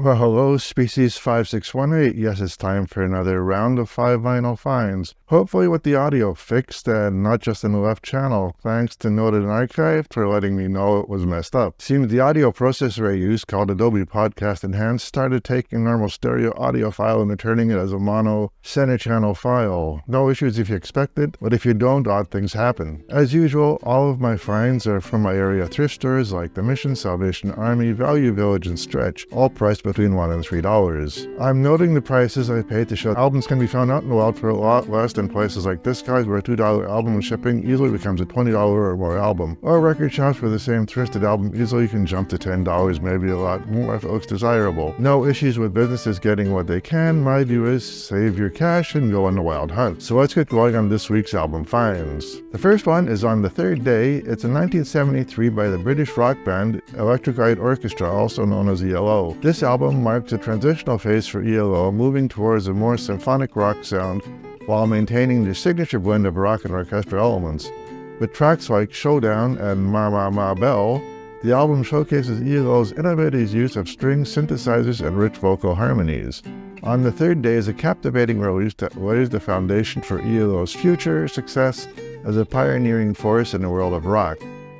Well, hello, Species 5618. Yes, it's time for another round of 5 vinyl finds. Hopefully with the audio fixed and not just in the left channel. Thanks to Noted and Archive for letting me know it was messed up. Seems the audio processor I used, called Adobe Podcast Enhanced, started taking normal stereo audio file and returning it as a mono center channel file. No issues if you expect it, but if you don't, odd things happen. As usual, all of my finds are from my area thrift stores like The Mission, Salvation Army, Value Village, and Stretch, all priced between $1 and $3. I'm noting the prices I paid to show albums can be found out in the wild for a lot less than places like this guy's, where a $2 album and shipping easily becomes a $20 or more album, or record shops where the same thrifted album easily can jump to $10, maybe a lot more if it looks desirable. No issues with businesses getting what they can. My view is save your cash and go on the wild hunt. So let's get going on this week's album finds. The first one is On the Third Day. It's a 1973 by the British rock band Electric Light Orchestra, also known as ELO. This album marks a transitional phase for ELO, moving towards a more symphonic rock sound while maintaining the signature blend of rock and orchestral elements. With tracks like Showdown and Ma Ma Ma Bell, the album showcases ELO's innovative use of strings, synthesizers, and rich vocal harmonies. On the Third Day is a captivating release that lays the foundation for ELO's future success as a pioneering force in the world of rock.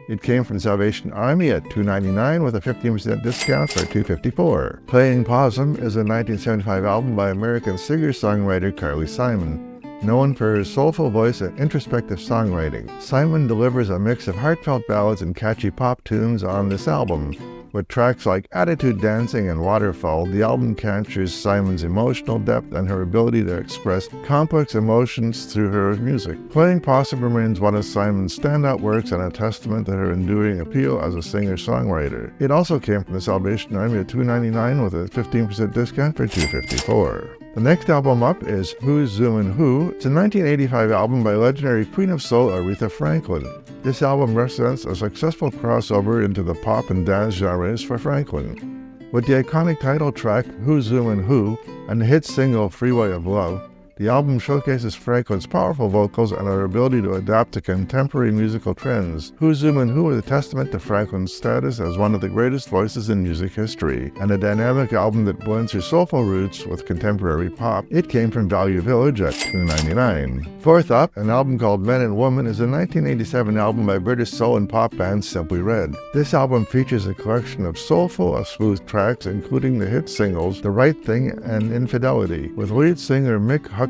It came from Salvation Army at $2.99 with a 15% discount for $2.54. Playing Possum is a 1975 album by American singer-songwriter Carly Simon. Known for his soulful voice and introspective songwriting, Simon delivers a mix of heartfelt ballads and catchy pop tunes on this album. With tracks like Attitude Dancing and Waterfall, the album captures Simon's emotional depth and her ability to express complex emotions through her music. Playing Possum remains one of Simon's standout works and a testament to her enduring appeal as a singer-songwriter. It also came from the Salvation Army at $2.99 with a 15% discount for $2.54. The next album up is Who's Zoomin' Who. It's a 1985 album by legendary Queen of Soul Aretha Franklin. This album represents a successful crossover into the pop and dance genres for Franklin. With the iconic title track Who's Zoomin' Who and the hit single Freeway of Love, the album showcases Franklin's powerful vocals and her ability to adapt to contemporary musical trends. Who's Zoomin' Who is a testament to Franklin's status as one of the greatest voices in music history, and a dynamic album that blends her soulful roots with contemporary pop. It came from Value Village at $2.99. Fourth up, an album called Men and Women is a 1987 album by British soul and pop band Simply Red. This album features a collection of soulful, smooth tracks, including the hit singles The Right Thing and Infidelity. With lead singer Mick Huxall's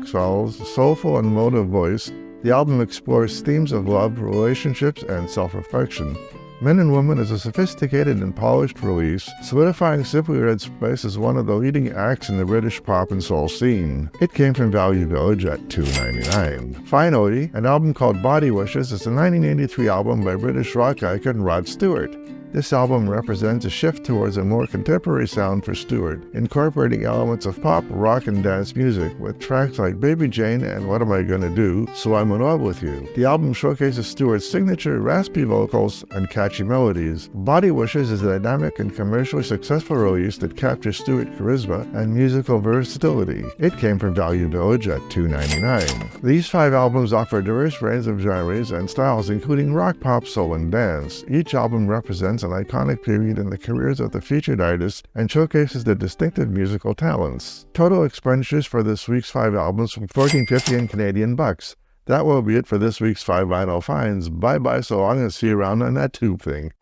soulful and emotive voice, the album explores themes of love, relationships, and self-reflection. Men and Women is a sophisticated and polished release, solidifying Simply Red's place as one of the leading acts in the British pop and soul scene. It came from Value Village at $2.99. Finally, an album called Body Wishes is a 1983 album by British rock icon Rod Stewart. This album represents a shift towards a more contemporary sound for Stewart, incorporating elements of pop, rock, and dance music, with tracks like Baby Jane and What Am I Gonna Do, So I'm in Love with You. The album showcases Stewart's signature raspy vocals and catchy melodies. Body Wishes is a dynamic and commercially successful release that captures Stewart's charisma and musical versatility. It came from Value Village at $2.99. These 5 albums offer a diverse range of genres and styles, including rock, pop, soul, and dance. Each album represents an iconic period in the careers of the featured artists and showcases their distinctive musical talents. Total expenditures for this week's 5 albums from $14.50 in Canadian bucks. That will be it for this week's 5 vinyl finds. Bye bye so long, and see you around on that tube thing.